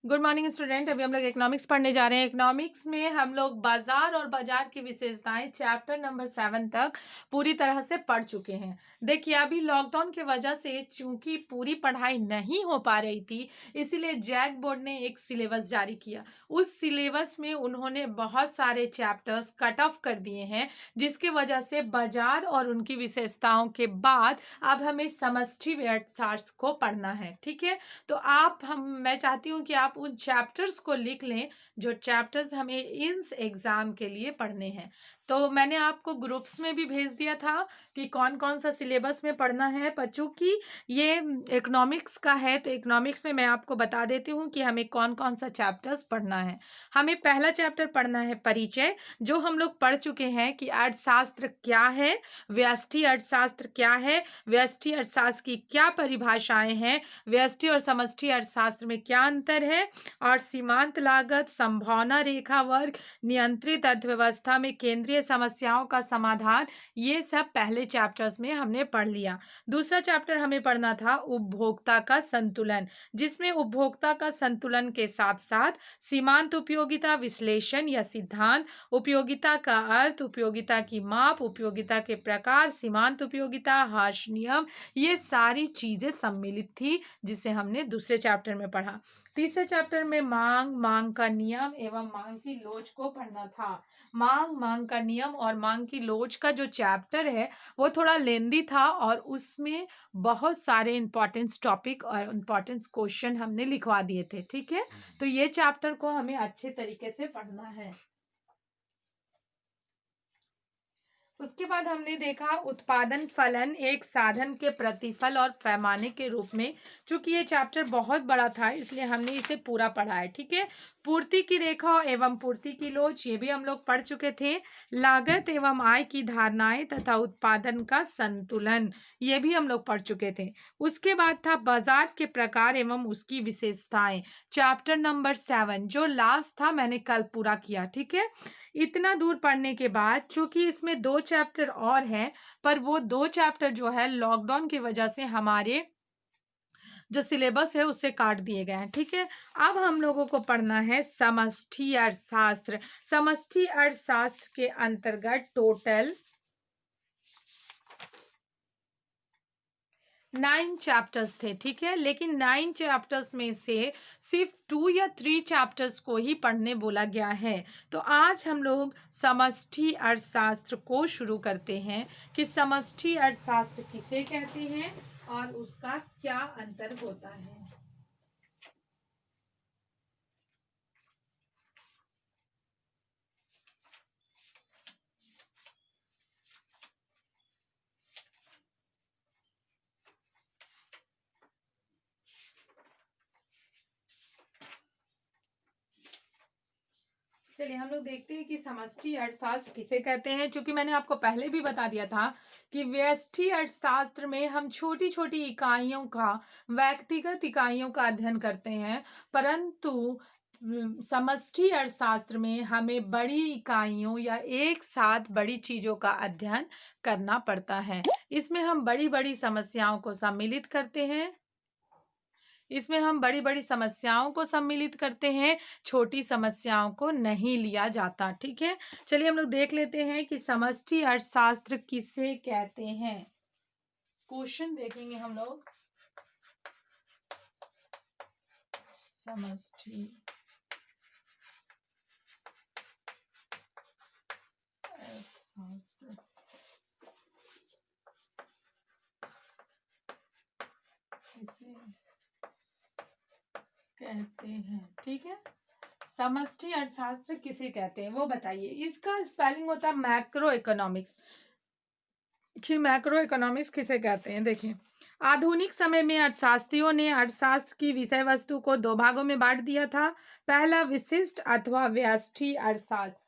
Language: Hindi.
Good morning student. अभी हम लोग इकोनॉमिक्स पढ़ने जा रहे हैं। इकोनॉमिक्स में हम लोग बाजार और बाजार की विशेषताएं चैप्टर नंबर 7 तक पूरी तरह से पढ़ चुके हैं। देखिए, अभी लॉकडाउन की वजह से चूंकि पूरी पढ़ाई नहीं हो पा रही थी, इसीलिए जैक बोर्ड ने एक सिलेबस जारी किया। उस सिलेबस में उन्होंने बहुत सारे चैप्टर्स कट ऑफ कर दिए हैं, जिसकी वजह से बाजार और उनकी विशेषताओं के बाद अब हमें समष्टि अर्थशास्त्र को पढ़ना है। ठीक है, तो मैं चाहती हूँ कि आप उन चैप्टर्स को लिख लें जो चैप्टर्स हमें इस एग्जाम के लिए पढ़ने हैं। तो मैंने आपको ग्रुप्स में भी भेज दिया था कि कौन कौन सा सिलेबस में पढ़ना है, पर चूंकि ये इकोनॉमिक्स का है तो इकोनॉमिक्स में मैं आपको बता देती हूँ कि हमें कौन कौन सा चैप्टर्स पढ़ना है। हमें पहला चैप्टर पढ़ना है परिचय, जो हम लोग पढ़ चुके हैं कि अर्थशास्त्र क्या है, व्यष्टि अर्थशास्त्र क्या है, व्यष्टि अर्थशास्त्र की क्या परिभाषाएं हैं, व्यष्टि और समष्टि अर्थशास्त्र में क्या अंतर है, और सीमांत लागत, संभावना रेखा वर्ग, नियंत्रित अर्थव्यवस्था में केंद्रीय समस्याओं का समाधान, ये सब पहले चैप्टर्स में हमने पढ़ लिया। दूसरा चैप्टर हमें पढ़ना था उपभोक्ता का संतुलन, जिसमें उपभोक्ता का संतुलन के साथ साथ सीमांत उपयोगिता विश्लेषण या सिद्धांत, उपयोगिता का अर्थ, उपयोगिता की माप, उपयोगिता के प्रकार, सीमांत उपयोगिता, हार्श नियम, ये सारी चीजें सम्मिलित थी, जिसे हमने दूसरे चैप्टर में पढ़ा। तीसरे चैप्टर में मांग का नियम एवं मांग की लोच को पढ़ना था। मांग का नियम और मांग की लोच का जो चैप्टर है वो थोड़ा लेंदी था, और उसमें बहुत सारे इंपॉर्टेंट टॉपिक और इंपॉर्टेंट क्वेश्चन हमने लिखवा दिए थे। ठीक है, तो ये चैप्टर को हमें अच्छे तरीके से पढ़ना है। उसके बाद हमने देखा उत्पादन फलन एक साधन के प्रतिफल और पैमाने के रूप में। चूंकि ये चैप्टर बहुत बड़ा था, इसलिए हमने इसे पूरा पढ़ा है। ठीक है, पूर्ति की रेखा एवं पूर्ति की लोच, ये भी हम लोग पढ़ चुके थे। लागत एवं आय की धारणाएं तथा उत्पादन का संतुलन, ये भी हम लोग पढ़ चुके थे। उसके बाद था बाजार के प्रकार एवं उसकी विशेषताएं, चैप्टर नंबर 7, जो लास्ट था, मैंने कल पूरा किया। ठीक है, इतना दूर पढ़ने के बाद चूंकि इसमें 2 चैप्टर और हैं, पर वो 2 चैप्टर जो है लॉकडाउन की वजह से हमारे जो सिलेबस है उससे काट दिए गए हैं। ठीक है, अब हम लोगों को पढ़ना है समष्टि अर्थशास्त्र। समष्टि अर्थशास्त्र के अंतर्गत टोटल 9 चैप्टर्स थे। ठीक है, लेकिन 9 चैप्टर्स में से सिर्फ 2 या 3 चैप्टर्स को ही पढ़ने बोला गया है। तो आज हम लोग समष्टि अर्थशास्त्र को शुरू करते हैं कि समष्टि अर्थशास्त्र किसे कहते हैं और उसका क्या अंतर होता है। चलिए हम लोग देखते हैं कि समष्टि अर्थशास्त्र किसे कहते हैं। चूंकि मैंने आपको पहले भी बता दिया था कि व्यष्टि अर्थशास्त्र में हम छोटी छोटी इकाइयों का, व्यक्तिगत इकाइयों का अध्ययन करते हैं, परंतु समष्टि अर्थशास्त्र में हमें बड़ी इकाइयों या एक साथ बड़ी चीजों का अध्ययन करना पड़ता है। इसमें हम बड़ी बड़ी समस्याओं को सम्मिलित करते हैं, इसमें हम बड़ी बड़ी समस्याओं को सम्मिलित करते हैं, छोटी समस्याओं को नहीं लिया जाता। ठीक है, चलिए हम लोग देख लेते हैं कि समष्टि अर्थशास्त्र किसे कहते हैं। क्वेश्चन देखेंगे हम लोग। समष्टि अर्थशास्त्र किसे कहते हैं। ठीक है, समष्टि अर्थशास्त्र किसे कहते हैं वो बताइए। इसका स्पेलिंग होता है मैक्रो इकोनॉमिक्स। कि मैक्रो इकोनॉमिक्स किसे कहते हैं, देखिए। आधुनिक समय में अर्थशास्त्रियों ने अर्थशास्त्र की विषय वस्तु को 2 भागों में बांट दिया था। पहला विशिष्ट अथवा व्यष्टि अर्थशास्त्र,